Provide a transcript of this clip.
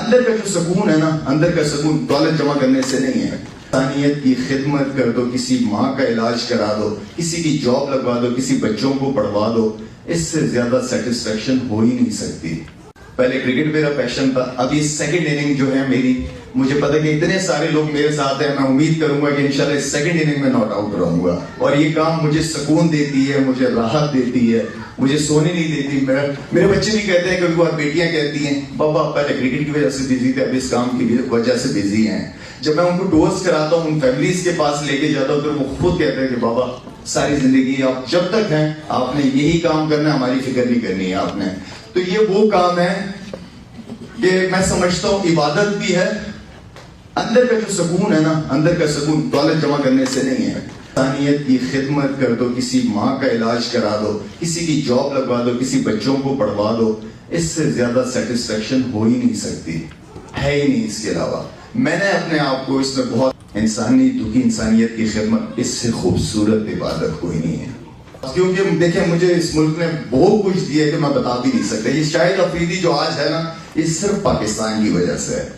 اندر کا جو سکون ہے نا، اندر کا سکون دولت جمع کرنے سے نہیں ہے۔ انسانیت کی خدمت کر دو، کسی ماں کا علاج کرا دو، کسی کی جاب لگوا دو، کسی بچوں کو پڑھوا دو، اس سے زیادہ سیٹسفیکشن ہو ہی نہیں سکتی۔ پہلے کرکٹ میرا پیشن تھا، اب یہ سیکنڈ اننگ جو ہے میری، مجھے پتا کہ اتنے سارے لوگ میرے ساتھ ہیں، میں امید کروں گا کہ انشاءاللہ اس سیکنڈ اننگ میں ناٹ آؤٹ رہوں گا، اور یہ کام مجھے سکون دیتی ہے، مجھے راحت دیتی ہے، مجھے سونے نہیں دیتی۔ میرے بچے بھی کہتے ہیں، کبھی بار بیٹیاں کہتی ہیں بابا پہلے کرکٹ کی وجہ سے بزی تھے، اب اس کام کی وجہ سے بزی ہیں۔ جب میں ان کو ڈوز کراتا ہوں، ان فیملیز کے پاس لے کے جاتا ہوں، پھر وہ خود کہتے ہیں کہ بابا ساری زندگی آپ جب تک ہیں آپ نے یہی کام کرنا ہے، ہماری فکر نہیں کرنی ہے آپ نے۔ تو یہ وہ کام ہے کہ میں سمجھتا ہوں عبادت بھی ہے، اندر کا جو سکون ہے نا، اندر کا سکون دولت جمع کرنے سے نہیں ہے۔ انسانیت کی خدمت کر دو، کسی ماں کا علاج کرا دو، کسی کی جاب لگوا دو، کسی بچوں کو پڑھوا دو، اس سے زیادہ سیٹسفیکشن ہو ہی نہیں سکتی، ہے ہی نہیں اس کے علاوہ۔ میں نے اپنے آپ کو اس میں بہت دکھی انسانیت کی خدمت، اس سے خوبصورت عبادت کوئی نہیں ہے۔ کیونکہ دیکھیں مجھے اس ملک نے بہت کچھ دیا کہ میں بتا بھی نہیں سکتا۔ یہ شاہد افریدی جو آج ہے نا، یہ صرف پاکستان کی وجہ سے ہے۔